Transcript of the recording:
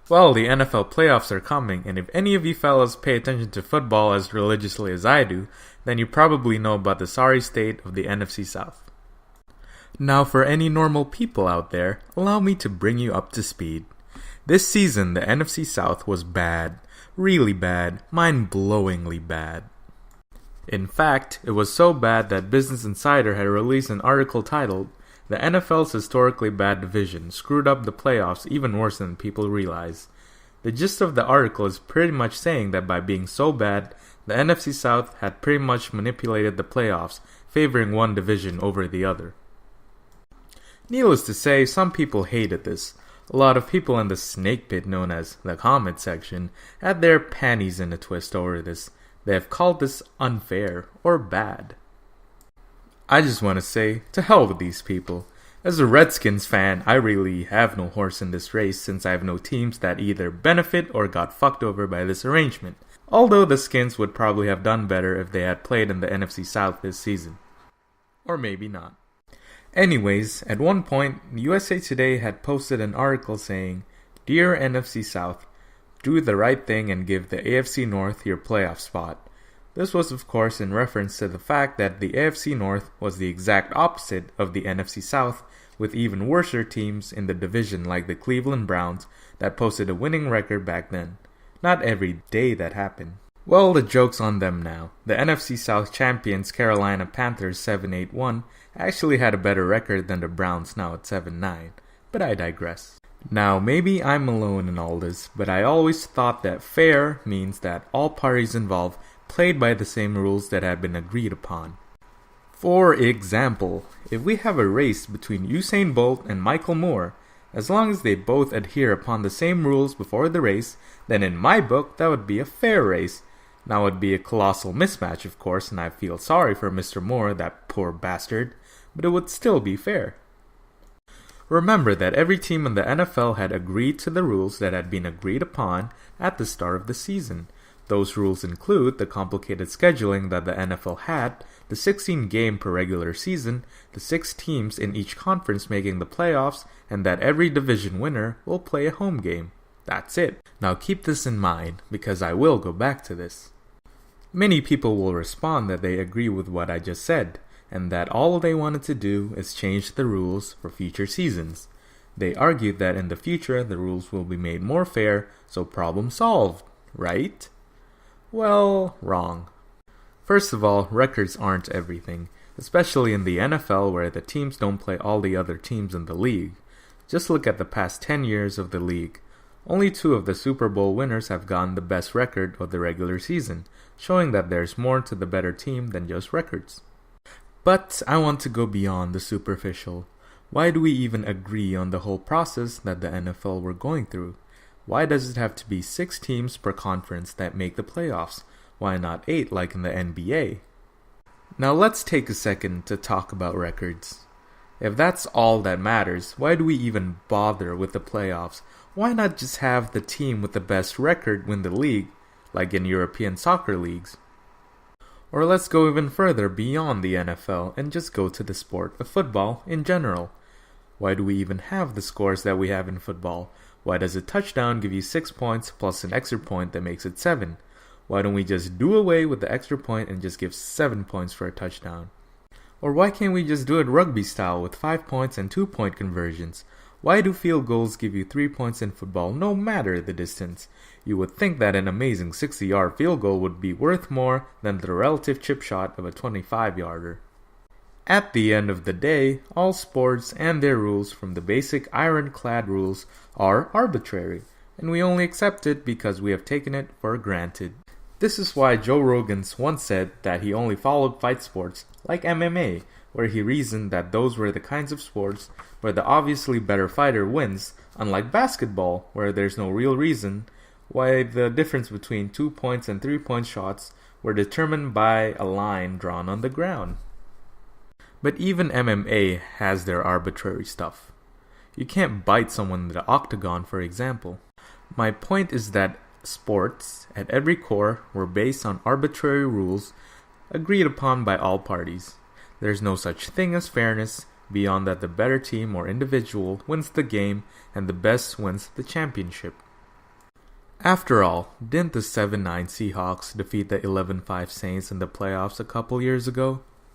Well, the NFL playoffs are coming, and if any of you fellas pay attention to football as religiously as I do, then you probably know about the sorry state of the NFC South. Now, for any normal people out there, allow me to bring you up to speed. This season, the NFC South was bad. Really bad. Mind-blowingly bad. In fact, it was so bad that Business Insider had released an article titled, "The NFL's historically bad division screwed up the playoffs even worse than people realize." The gist of the article is pretty much saying that by being so bad, the NFC South had pretty much manipulated the playoffs, favoring one division over the other. Needless to say, some people hated this. A lot of people in the snake pit known as the comment section had their panties in a twist over this. They have called this unfair or bad. I just want to say, to hell with these people. As a Redskins fan, I really have no horse in this race since I have no teams that either benefit or got fucked over by this arrangement. Although the Skins would probably have done better if they had played in the NFC South this season. Or maybe not. Anyways, at one point, USA Today had posted an article saying, "Dear NFC South, do the right thing and give the AFC North your playoff spot." This was of course in reference to the fact that the AFC North was the exact opposite of the NFC South, with even worser teams in the division like the Cleveland Browns that posted a winning record back then. Not every day that happened. Well, the joke's on them now. The NFC South champions Carolina Panthers 7-8-1 actually had a better record than the Browns now at 7-9, but I digress. Now, maybe I'm alone in all this, but I always thought that fair means that all parties involved played by the same rules that had been agreed upon. For example, if we have a race between Usain Bolt and Michael Moore, as long as they both adhere upon the same rules before the race, then in my book that would be a fair race. Now it would be a colossal mismatch, of course, and I feel sorry for Mr. Moore, that poor bastard, but it would still be fair. Remember that every team in the NFL had agreed to the rules that had been agreed upon at the start of the season. Those rules include the complicated scheduling that the NFL had, the 16 game per regular season, the 6 teams in each conference making the playoffs, and that every division winner will play a home game. That's it. Now keep this in mind, because I will go back to this. Many people will respond that they agree with what I just said, and that all they wanted to do is change the rules for future seasons. They argued that in the future the rules will be made more fair, so problem solved, right? Well, wrong. First of all, records aren't everything, especially in the NFL where the teams don't play all the other teams in the league. Just look at the past 10 years of the league. Only 2 of the Super Bowl winners have gotten the best record of the regular season, showing that there's more to the better team than just records. But I want to go beyond the superficial. Why do we even agree on the whole process that the NFL were going through? Why does it have to be 6 teams per conference that make the playoffs? Why not 8 like in the NBA? Now let's take a second to talk about records. If that's all that matters, why do we even bother with the playoffs? Why not just have the team with the best record win the league, like in European soccer leagues? Or let's go even further beyond the NFL and just go to the sport of football in general. Why do we even have the scores that we have in football? Why does a touchdown give you 6 points plus an extra point that makes it 7? Why don't we just do away with the extra point and just give 7 points for a touchdown? Or why can't we just do it rugby style with 5 points and 2-point conversions? Why do field goals give you 3 points in football no matter the distance? You would think that an amazing 60-yard field goal would be worth more than the relative chip shot of a 25-yarder. At the end of the day, all sports and their rules from the basic ironclad rules are arbitrary, and we only accept it because we have taken it for granted. This is why Joe Rogan once said that he only followed fight sports like MMA, where he reasoned that those were the kinds of sports where the obviously better fighter wins, unlike basketball, where there's no real reason why the difference between 2 points and 3-point shots were determined by a line drawn on the ground. But even MMA has their arbitrary stuff. You can't bite someone in the octagon, for example. My point is that sports, at every core, were based on arbitrary rules agreed upon by all parties. There's no such thing as fairness, beyond that the better team or individual wins the game and the best wins the championship. After all, didn't the 7-9 Seahawks defeat the 11-5 Saints in the playoffs a couple years ago?